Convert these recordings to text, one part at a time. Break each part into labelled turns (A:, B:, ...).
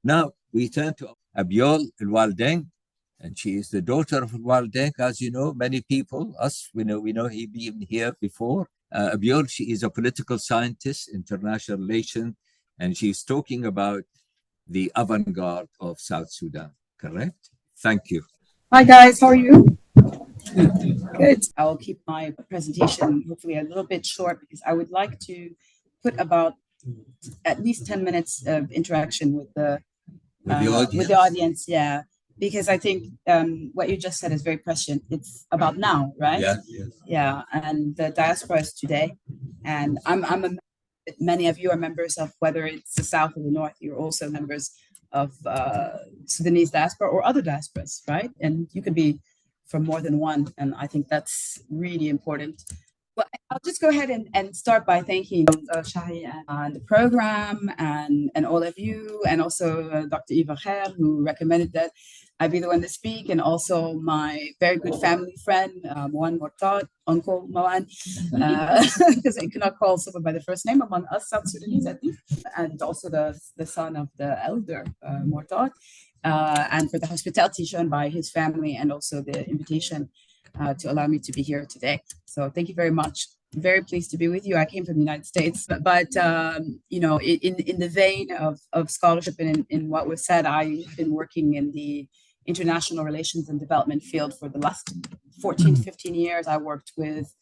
A: Now we turn to Abiol Lual Deng, and she is the daughter of Lual Deng. As you know, many people, we know he been here before. Abiol, she is a political scientist, international relations, and she's talking about the avant-garde of South Sudan. Correct? Thank you.
B: Hi guys, how are you? Good. I will keep my presentation hopefully a little bit short because I would like to put about at least 10 minutes of interaction with the audience. Yeah, because I think what you just said is very prescient. It's about now, right?
A: Yeah. Yes.
B: Yeah, and the diaspora is today, and many of you are members of, whether it's the South or the North, you're also members of Sudanese diaspora or other diasporas, right? And you could be from more than one, and I think that's really important. Well, I'll just go ahead and start by thanking Al-Shahi and the program and all of you, and also Dr. Ibrahim, who recommended that I be the one to speak, and also my very good family friend, Moan Mortad, Uncle Moan, because I cannot call someone by the first name among us South Sudanese, at least, and also the son of the elder, Mortad, and for the hospitality shown by his family, and also the invitation to allow me to be here today. So thank you very much. Very pleased to be with you. I came from the United States, but you know, in the vein of scholarship and in what was said, I've been working in the international relations and development field for the last 14, 15 years. I worked with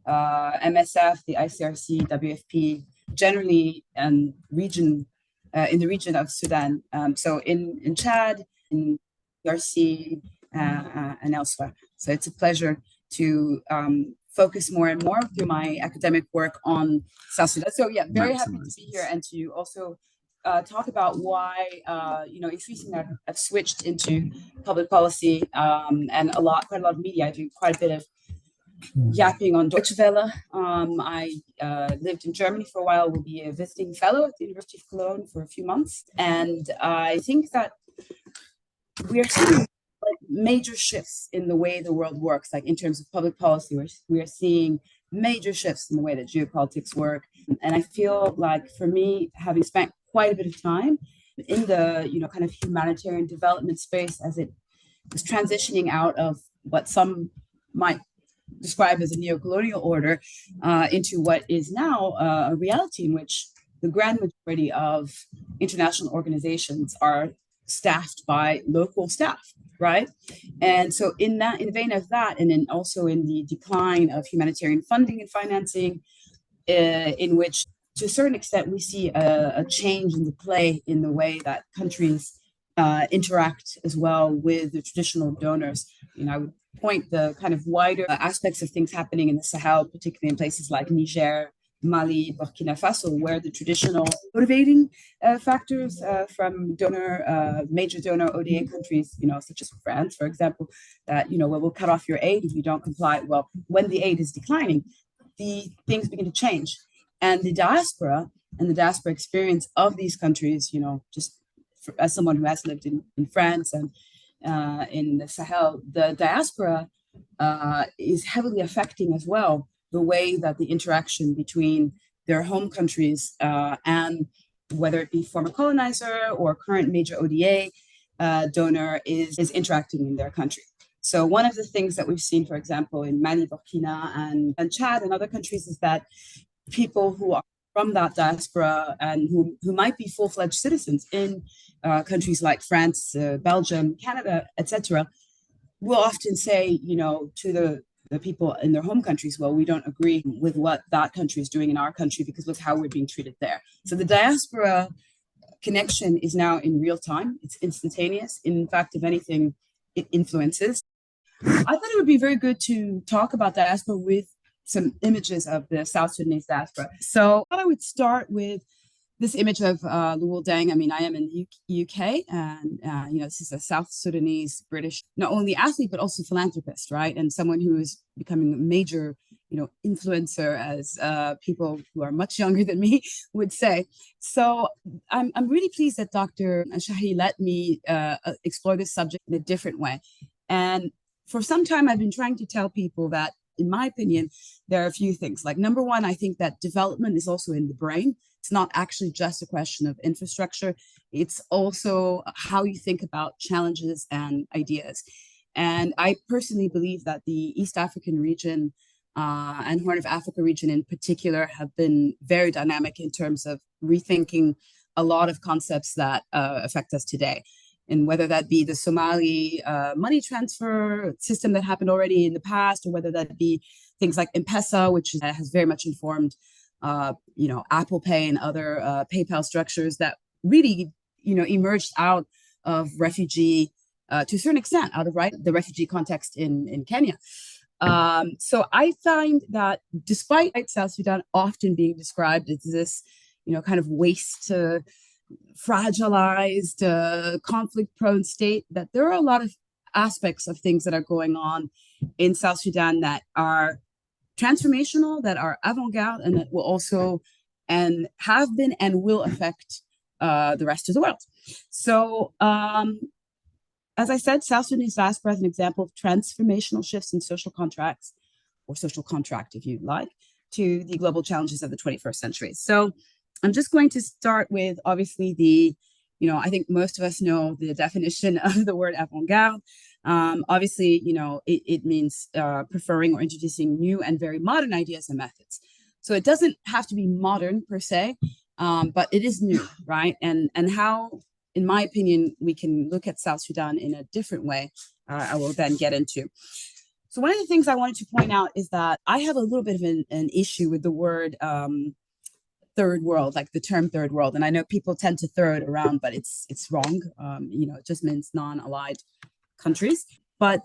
B: MSF, the ICRC, WFP, generally in the region of Sudan. So in Chad, in DRC, and elsewhere. So it's a pleasure to focus more and more through my academic work on South Sudan. So yeah, very happy to be here and to also talk about why, you know, increasingly I've switched into public policy and quite a lot of media. I do quite a bit of yapping on Deutsche Welle. I lived in Germany for a while, will be a visiting fellow at the University of Cologne for a few months. And I think that we are seeing major shifts in the way the world works, like in terms of public policy. We are seeing major shifts in the way that geopolitics work. And I feel like, for me, having spent quite a bit of time in the, you know, kind of humanitarian development space as it was transitioning out of what some might describe as a neo-colonial order into what is now a reality in which the grand majority of international organizations are staffed by local staff, right? And so in the vein of that, and then also in the decline of humanitarian funding and financing, in which to a certain extent we see a change in the play in the way that countries interact as well with the traditional donors. You know, I would point the kind of wider aspects of things happening in the Sahel, particularly in places like Niger, Mali, Burkina Faso, where the traditional motivating factors from major donor ODA countries, you know, such as France, for example, that, you know, well, we'll cut off your aid if you don't comply. Well, when the aid is declining, the things begin to change. And the diaspora and the diaspora experience of these countries, you know, just as someone who has lived in France and in the Sahel, the diaspora is heavily affecting as well the way that the interaction between their home countries and whether it be former colonizer or current major ODA donor is interacting in their country. So one of the things that we've seen, for example, in Mali, Burkina, and Chad and other countries is that people who are from that diaspora and who might be full-fledged citizens in countries like France, Belgium, Canada, etc., will often say, you know, to the people in their home countries, well, we don't agree with what that country is doing in our country because look how we're being treated there. So the diaspora connection is now in real time. It's instantaneous. In fact, if anything, it influences. I thought it would be very good to talk about diaspora with some images of the South Sudanese diaspora. So I thought I would start with this image of Lual Deng. I mean, I am in the UK, and you know, this is a South Sudanese British, not only athlete but also philanthropist, right? And someone who is becoming a major, you know, influencer, as people who are much younger than me would say. So I'm really pleased that Dr. Al-Shahi let me explore this subject in a different way. And for some time, I've been trying to tell people that in my opinion, there are a few things. Like, number one, I think that development is also in the brain. It's not actually just a question of infrastructure. It's also how you think about challenges and ideas. And I personally believe that the East African region and Horn of Africa region in particular have been very dynamic in terms of rethinking a lot of concepts that affect us today. And whether that be the Somali money transfer system that happened already in the past, or whether that be things like M-Pesa, which has very much informed, Apple Pay and other PayPal structures that really, emerged out of refugee, to a certain extent, out of the refugee context in Kenya. So I find that despite South Sudan often being described as this, kind of waste, fragilized, conflict-prone state, that there are a lot of aspects of things that are going on in South Sudan that are transformational, that are avant-garde, and that will also, and have been and will affect the rest of the world. So, as I said, South Sudanese diaspora is an example of transformational shifts in social contracts, or social contract, if you like, to the global challenges of the 21st century. So I'm just going to start with, obviously, I think most of us know the definition of the word avant-garde. Obviously, it means preferring or introducing new and very modern ideas and methods. So it doesn't have to be modern per se, but it is new, right? And how, in my opinion, we can look at South Sudan in a different way, I will then get into. So one of the things I wanted to point out is that I have a little bit of an issue with the word third world, like the term third world. And I know people tend to throw it around, but it's wrong. It just means non-allied countries. But,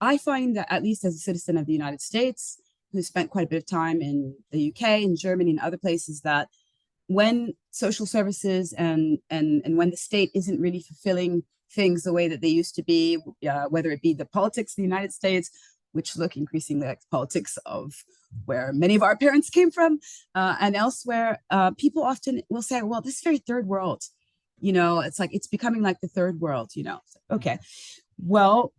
B: I find that, at least as a citizen of the United States, who spent quite a bit of time in the UK and Germany and other places, that when social services and when the state isn't really fulfilling things the way that they used to be, whether it be the politics of the United States, which look increasingly like politics of where many of our parents came from, and elsewhere, people often will say, well, this is very third world. It's like, it's becoming like the third world, Okay. Well,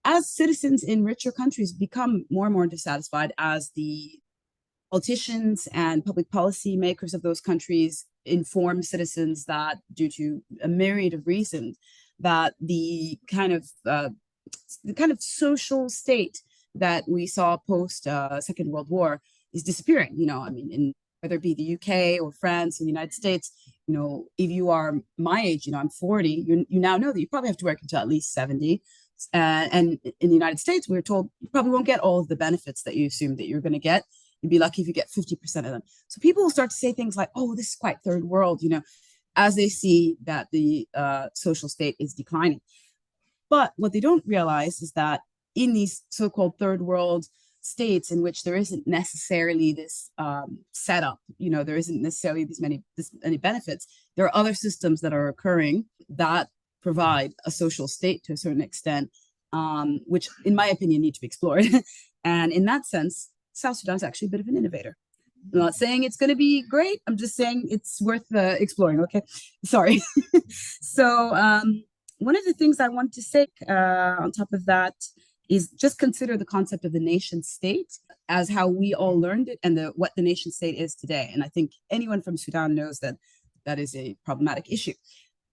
B: as citizens in richer countries become more and more dissatisfied, as the politicians and public policy makers of those countries inform citizens that, due to a myriad of reasons, that the kind of social state that we saw post Second World War is disappearing. In whether it be the UK or France or the United States, if you are my age, I'm 40, you now know that you probably have to work until at least 70. And in the United States, we're told you probably won't get all of the benefits that you assume that you're going to get. You'd be lucky if you get 50% of them. So people will start to say things like, oh, this is quite third world, as they see that the social state is declining. But what they don't realize is that in these so-called third world states, in which there isn't necessarily this setup, there isn't necessarily this many benefits, there are other systems that are occurring that provide a social state to a certain extent, which, in my opinion, need to be explored. And in that sense, South Sudan is actually a bit of an innovator. I'm not saying it's going to be great. I'm just saying it's worth exploring. Okay, sorry. So one of the things I want to say on top of that is just consider the concept of the nation state as how we all learned it, and what the nation state is today. And I think anyone from Sudan knows that that is a problematic issue.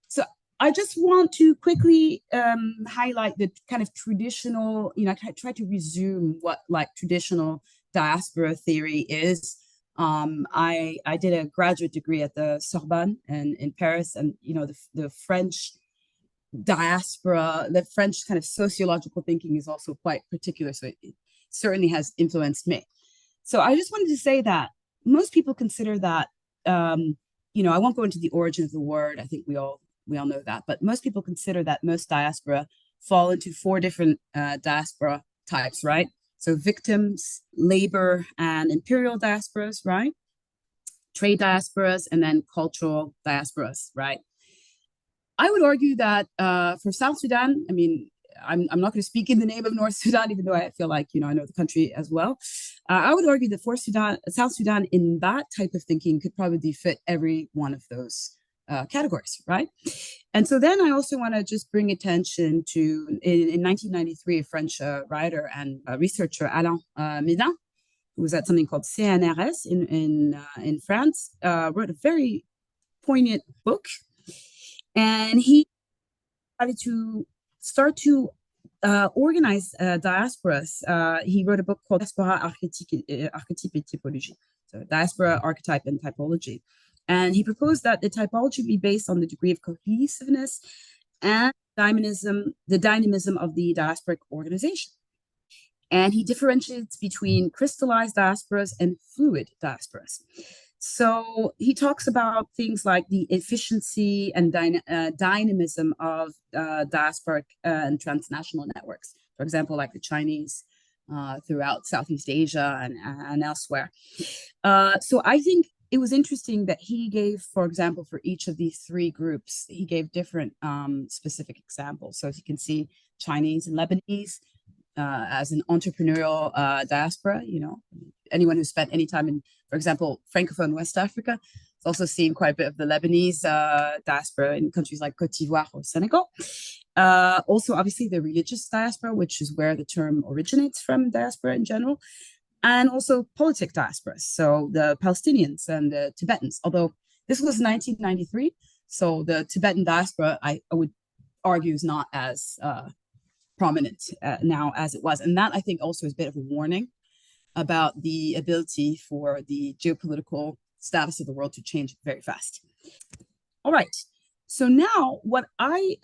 B: So I just want to quickly highlight the kind of traditional, try to resume what traditional diaspora theory is. I did a graduate degree at the Sorbonne in Paris, and the French diaspora, the French kind of sociological thinking is also quite particular, so it certainly has influenced me. So I just wanted to say that most people consider that, I won't go into the origin of the word. I think we all know that, but most people consider that most diaspora fall into 4 different diaspora types, right? So victims, labor, and imperial diasporas, right? Trade diasporas, and then cultural diasporas, right? I would argue that for South Sudan, I'm not going to speak in the name of North Sudan, even though I feel like, I know the country as well. I would argue that for South Sudan, in that type of thinking, could probably fit every one of those categories, right? And so then I also want to just bring attention to, in 1993, a French writer and researcher, Alain Médin, who was at something called CNRS in France, wrote a very poignant book. And he started to organize diasporas. He wrote a book called Diaspora Archetype et Typologie, so Diaspora Archetype and Typology. And he proposed that the typology be based on the degree of cohesiveness and the dynamism of the diasporic organization. And he differentiates between crystallized diasporas and fluid diasporas. So he talks about things like the efficiency and dynamism of diasporic and transnational networks, for example, like the Chinese throughout Southeast Asia and elsewhere. So I think it was interesting that he gave, for example, for each of these three groups, he gave different specific examples. So as you can see, Chinese and Lebanese as an entrepreneurial diaspora, anyone who spent any time in, for example, Francophone West Africa, has also seen quite a bit of the Lebanese diaspora in countries like Côte d'Ivoire or Senegal. Also, obviously, the religious diaspora, which is where the term originates from, diaspora in general, and also politic diasporas, so the Palestinians and the Tibetans, although this was 1993, so the Tibetan diaspora, I would argue, is not as prominent now as it was. And that, I think, also is a bit of a warning about the ability for the geopolitical status of the world to change very fast. All right. So now what I,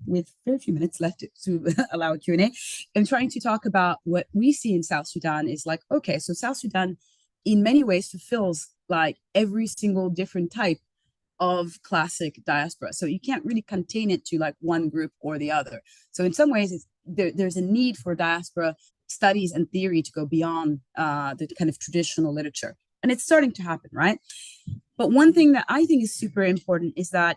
B: with very few minutes left to allow a Q&A, I'm trying to talk about what we see in South Sudan is like, okay, so South Sudan in many ways fulfills like every single different type of classic diaspora. So you can't really contain it to like one group or the other. So in some ways, there's a need for diaspora studies and theory to go beyond the kind of traditional literature. And it's starting to happen, right? But one thing that I think is super important is that,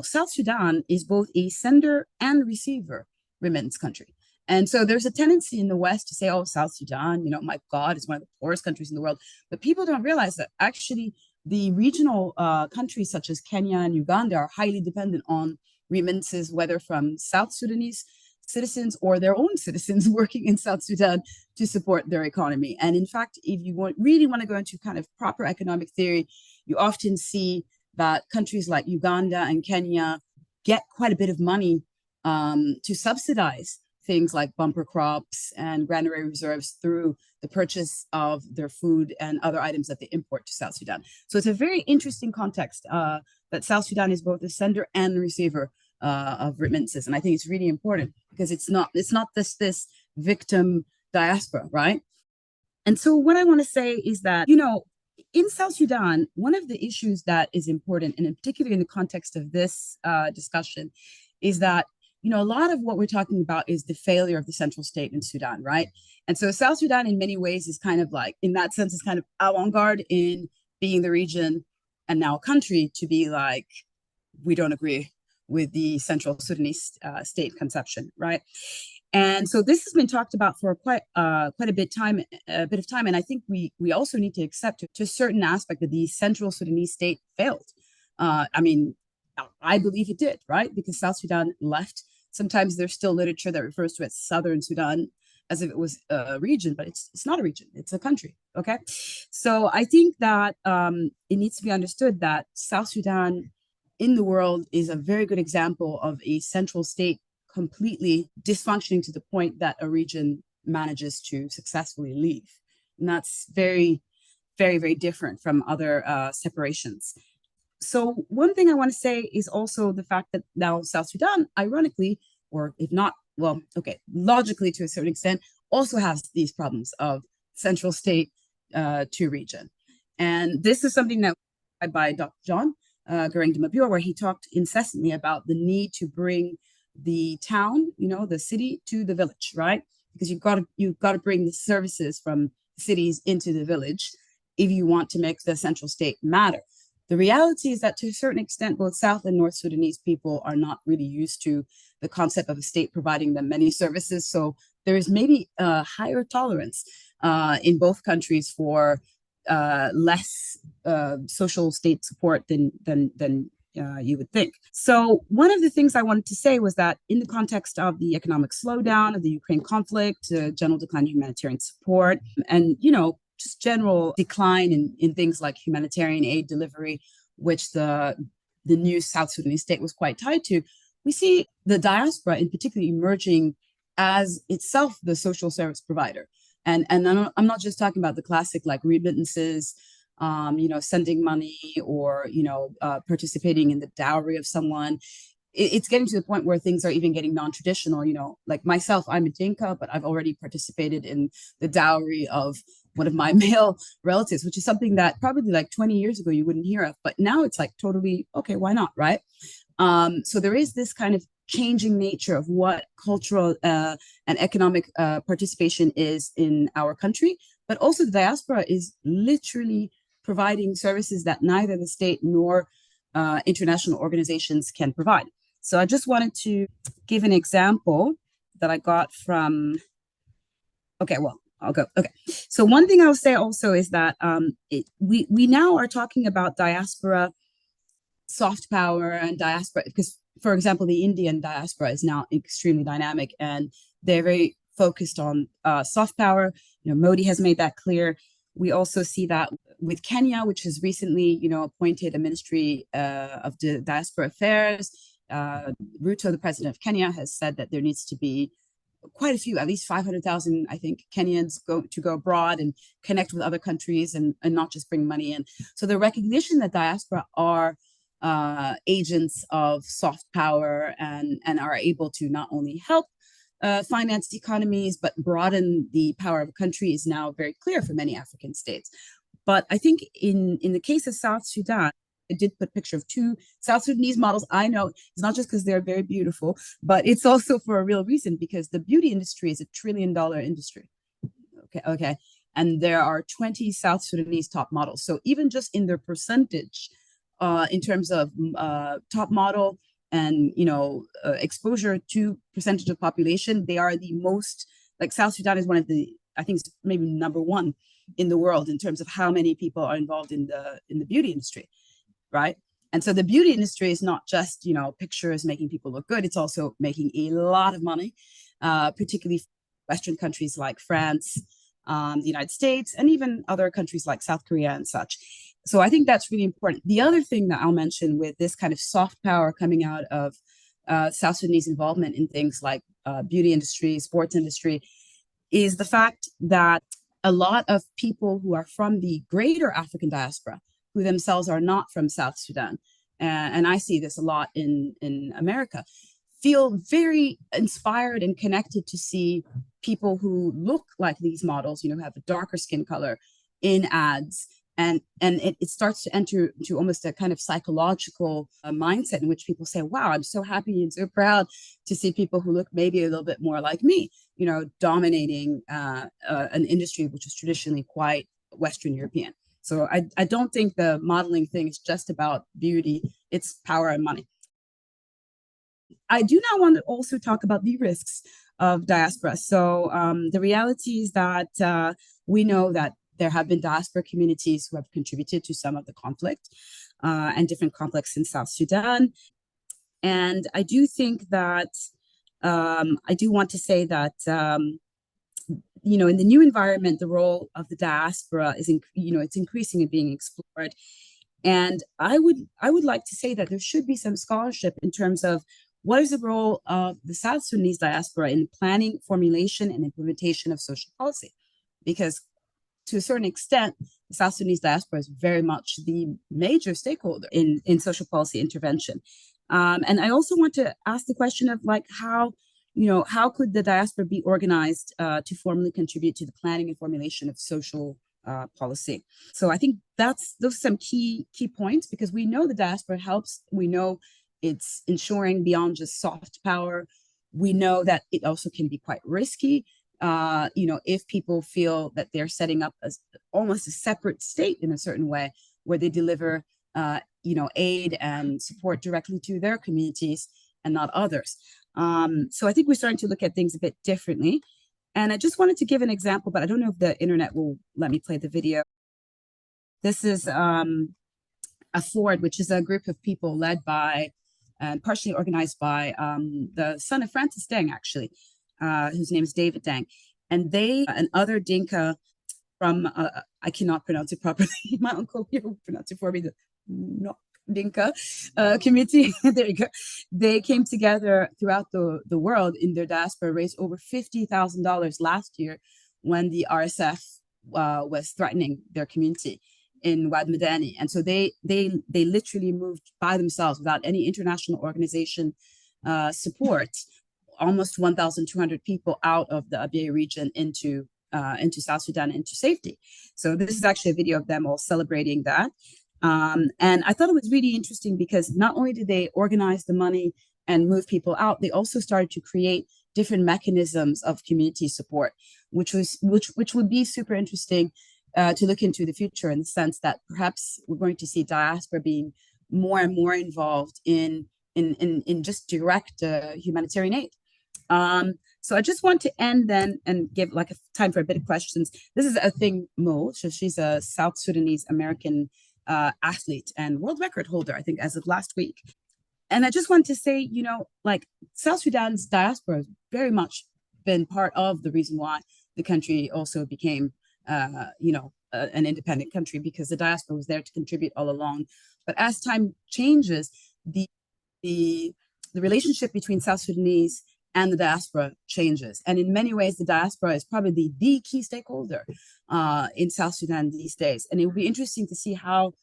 B: South Sudan is both a sender and receiver remittance country. And so there's a tendency in the West to say, oh, South Sudan, my God, is one of the poorest countries in the world. But people don't realize that actually the regional countries such as Kenya and Uganda are highly dependent on remittances, whether from South Sudanese citizens or their own citizens working in South Sudan to support their economy. And in fact, if you really want to go into kind of proper economic theory, you often see that countries like Uganda and Kenya get quite a bit of money to subsidize things like bumper crops and granary reserves through the purchase of their food and other items that they import to South Sudan. So it's a very interesting context that South Sudan is both a sender and receiver of remittances. And I think it's really important because it's not this victim diaspora, right? And so what I want to say is that, in South Sudan, one of the issues that is important, and in particular in the context of this discussion, is that a lot of what we're talking about is the failure of the central state in Sudan, right? And so South Sudan, in many ways, is kind of like, in that sense, is kind of avant-garde in being the region and now a country to be like, we don't agree with the central Sudanese state conception, right? And so this has been talked about for quite a bit of time, and I think we also need to accept to a certain aspect that the central Sudanese state failed. I believe it did, right? Because South Sudan left. Sometimes there's still literature that refers to it as Southern Sudan as if it was a region, but it's not a region, it's a country, okay? So I think that it needs to be understood that South Sudan in the world is a very good example of a central state completely dysfunctioning to the point that a region manages to successfully leave. And that's very, very, very different from other separations. So one thing I want to say is also the fact that now South Sudan, ironically, or if not, logically to a certain extent, also has these problems of central state to region. And this is something that by Dr. John Goring de Mabure, where he talked incessantly about the need to bring the town, the city to the village, right? Because you've got to bring the services from cities into the village if you want to make the central state matter. The reality is that to a certain extent, both South and North Sudanese people are not really used to the concept of a state providing them many services. So there is maybe a higher tolerance in both countries for less social state support than you would think. So one of the things I wanted to say was that in the context of the economic slowdown of the Ukraine conflict, general decline in humanitarian support, and, just general decline in things like humanitarian aid delivery, which the new South Sudanese state was quite tied to, we see the diaspora in particular emerging as itself the social service provider. And I'm not just talking about the classic like remittances, sending money or, participating in the dowry of someone. It's getting to the point where things are even getting non-traditional, like myself, I'm a Dinka, but I've already participated in the dowry of one of my male relatives, which is something that probably like 20 years ago you wouldn't hear of, but now it's like totally, okay, why not, right? So there is this kind of changing nature of what cultural and economic participation is in our country, but also the diaspora is literally providing services that neither the state nor international organizations can provide. So I just wanted to give an example that I got from, I'll go. Okay. So one thing I'll say also is that we now are talking about diaspora soft power and diaspora, because, for example, the Indian diaspora is now extremely dynamic and they're very focused on soft power. Modi has made that clear. We also see that with Kenya, which has recently, appointed a Ministry of Diaspora Affairs. Ruto, the president of Kenya, has said that there needs to be quite a few, at least 500,000, I think, Kenyans go abroad and connect with other countries and not just bring money in. So the recognition that diaspora are agents of soft power and are able to not only help finance economies, but broaden the power of a country is now very clear for many African states. But I think in the case of South Sudan, I did put a picture of two South Sudanese models. I know it's not just because they're very beautiful, but it's also for a real reason, because the beauty industry is $1 trillion industry. Okay. And there are 20 South Sudanese top models. So even just in their percentage, in terms of top model and, exposure to percentage of population, they are the most, like South Sudan is one of the, I think it's maybe number one in the world in terms of how many people are involved in the beauty industry. Right. And so the beauty industry is not just, pictures making people look good. It's also making a lot of money, particularly Western countries like France, the United States, and even other countries like South Korea and such. So I think that's really important. The other thing that I'll mention with this kind of soft power coming out of South Sudanese involvement in things like beauty industry, sports industry, is the fact that a lot of people who are from the greater African diaspora, who themselves are not from South Sudan, and I see this a lot in America, feel very inspired and connected to see people who look like these models, have a darker skin color in ads. And it starts to enter into almost a kind of psychological mindset in which people say, wow, I'm so happy and so proud to see people who look maybe a little bit more like me, dominating an industry which is traditionally quite Western European. So I don't think the modeling thing is just about beauty, it's power and money. I do now want to also talk about the risks of diaspora. So the reality is that we know that there have been diaspora communities who have contributed to some of the conflict and different conflicts in South Sudan. And I do think that, I do want to say that, in the new environment, the role of the diaspora is, it's increasingly being explored. And I would like to say that there should be some scholarship in terms of what is the role of the South Sudanese diaspora in planning, formulation, and implementation of social policy? Because to a certain extent, the South Sudanese diaspora is very much the major stakeholder in social policy intervention. And I also want to ask the question of how could the diaspora be organized to formally contribute to the planning and formulation of social policy? So I think those are some key points, because we know the diaspora helps. We know it's ensuring beyond just soft power. We know that it also can be quite risky. If people feel that they're setting up almost a separate state in a certain way, where they deliver, aid and support directly to their communities and not others. So I think we're starting to look at things a bit differently. And I just wanted to give an example, but I don't know if the internet will let me play the video. This is Afford, which is a group of people led by and partially organized by the son of Francis Deng, actually, whose name is David Deng. And they and other Dinka from, I cannot pronounce it properly. My uncle here will pronounce it for me, the no, Dinka committee. There you go. They came together throughout the world in their diaspora, raised over $50,000 last year when the RSF was threatening their community in Wad Madani. And so they literally moved by themselves without any international organization support, almost 1,200 people out of the Abyei region into South Sudan, into safety. So this is actually a video of them all celebrating that. And I thought it was really interesting because not only did they organize the money and move people out, they also started to create different mechanisms of community support, which would be super interesting to look into the future, in the sense that perhaps we're going to see diaspora being more and more involved in just direct humanitarian aid. So I just want to end then and give like a time for a bit of questions. This is a thing Mo, so she's a South Sudanese American athlete and world record holder, I think, as of last week. And I just want to say, you know, like South Sudan's diaspora has very much been part of the reason why the country also became an independent country, because the diaspora was there to contribute all along. But as time changes, the relationship between South Sudanese and the diaspora changes. And in many ways, the diaspora is probably the key stakeholder in South Sudan these days. And it will be interesting to see how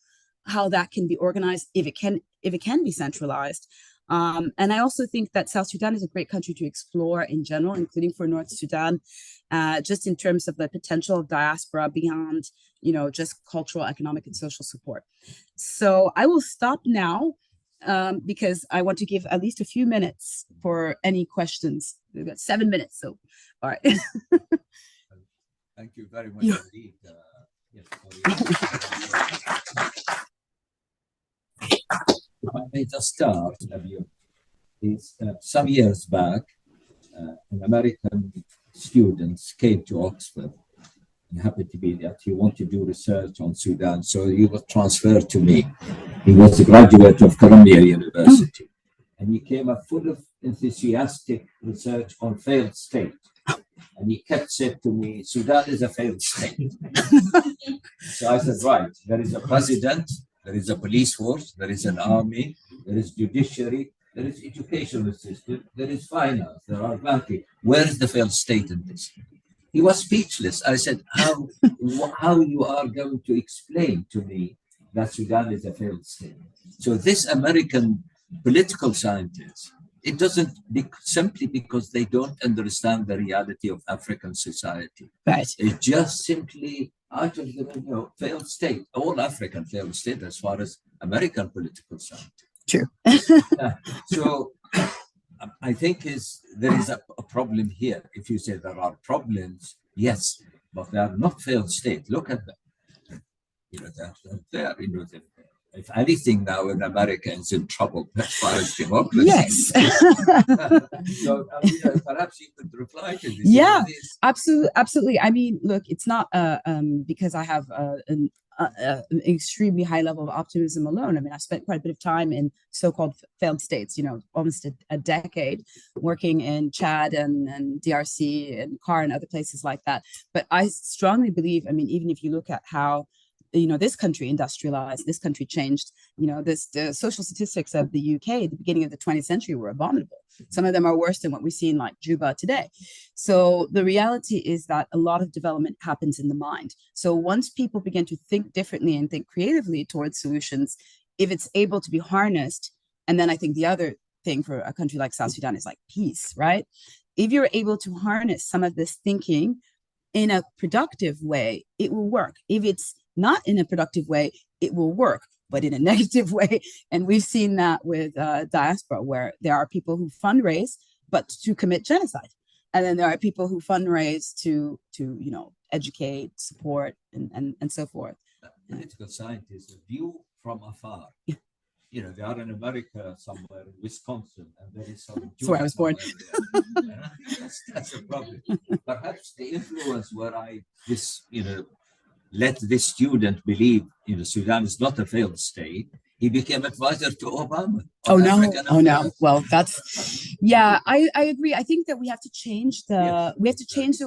B: that can be organized, if it can be centralized. And I also think that South Sudan is a great country to explore in general, including for North Sudan, just in terms of the potential of diaspora beyond, you know, just cultural, economic, and social support. So I will stop now because I want to give at least a few minutes for any questions. We've got 7 minutes, so all right.
A: Thank you very much indeed. I may just start. Some years back, an American student came to Oxford and happened to be that he wanted to do research on Sudan, so he was transferred to me. He was a graduate of Columbia University, and he came up full of enthusiastic research on failed state. And he kept saying to me, Sudan is a failed state. So I said, right, there is a president, there is a police force, there is an army, there is judiciary, there is educational system, there is finance, there are banking. Where is the failed state in this? He was speechless. I said, how you are going to explain to me that Sudan is a failed state? So this American political scientist, it doesn't simply because they don't understand the reality of African society. Right. It's just simply out of the failed state, all African failed state as far as American political science.
B: True.
A: So I think there is a problem here. If you say there are problems, yes, but they are not failed state. Look at them. They're there. If anything, now in America is in trouble as far as democracy.
B: Yes.
A: So perhaps you could reply to this.
B: Yeah, absolutely. I mean, look, it's not because I have an extremely high level of optimism alone. I mean, I've spent quite a bit of time in so-called failed states, almost a decade working in Chad and DRC and CAR and other places like that. But I strongly believe, I mean, even if you look at how this country industrialized, this country changed, the social statistics of the UK at the beginning of the 20th century were abominable. Some of them are worse than what we see in like Juba today. So the reality is that a lot of development happens in the mind. So once people begin to think differently and think creatively towards solutions, if it's able to be harnessed, and then I think the other thing for a country like South Sudan is like peace, right? If you're able to harness some of this thinking in a productive way, it will work. If it's not in a productive way, it will work, but in a negative way. And we've seen that with diaspora, where there are people who fundraise, but to commit genocide. And then there are people who fundraise to educate, support, and so forth.
A: Political scientists view from afar. They are in America somewhere, in Wisconsin, and there is some.
B: That's where I was born.
A: That's a problem. Perhaps the influence where let this student believe, Sudan is not a failed state. He became advisor to Obama.
B: Oh no. Well, I agree. I think that we have to change the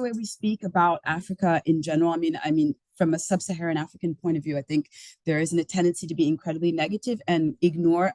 B: way we speak about Africa in general. I mean, from a sub-Saharan African point of view, I think there is a tendency to be incredibly negative and ignore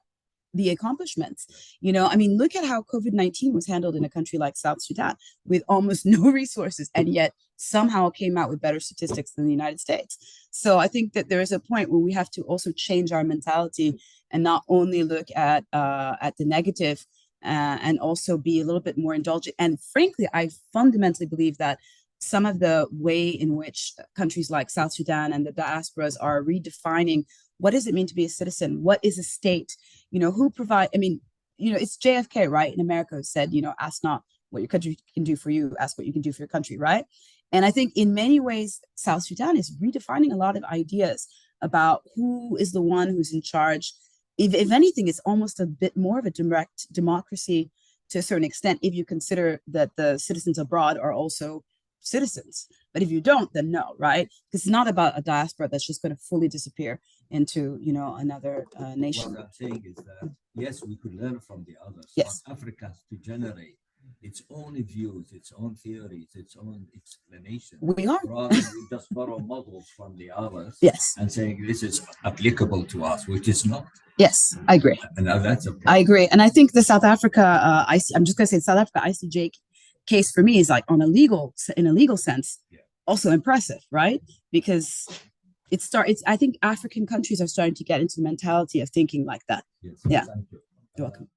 B: the accomplishments. Look at how COVID-19 was handled in a country like South Sudan with almost no resources, and yet somehow came out with better statistics than the United States. So I think that there is a point where we have to also change our mentality and not only look at the negative, and also be a little bit more indulgent. And frankly, I fundamentally believe that some of the way in which countries like South Sudan and the diasporas are redefining what does it mean to be a citizen? What is a state? Who provide? It's JFK, right, in America, who said, ask not what your country can do for you, ask what you can do for your country, right? And I think in many ways, South Sudan is redefining a lot of ideas about who is the one who's in charge. If anything, it's almost a bit more of a direct democracy to a certain extent, if you consider that the citizens abroad are also citizens. But if you don't, then no, right? Because it's not about a diaspora that's just going to fully disappear into, another nation.
A: What I'm saying is that, yes, we could learn from the others.
B: Yes.
A: But Africa has to generate its own views, its own theories, its own explanation.
B: We are.
A: Rather than we just borrow models from the others.
B: Yes.
A: And saying this is applicable to us, which is not.
B: Yes, I agree.
A: And that's a problem.
B: I agree. And I think the South Africa, I'm just going to say South Africa ICJ case for me is like in a legal sense, also impressive, right? Because I think African countries are starting to get into the mentality of thinking like that.
A: Yes.
B: Yeah.
A: Thank you.
B: You're welcome.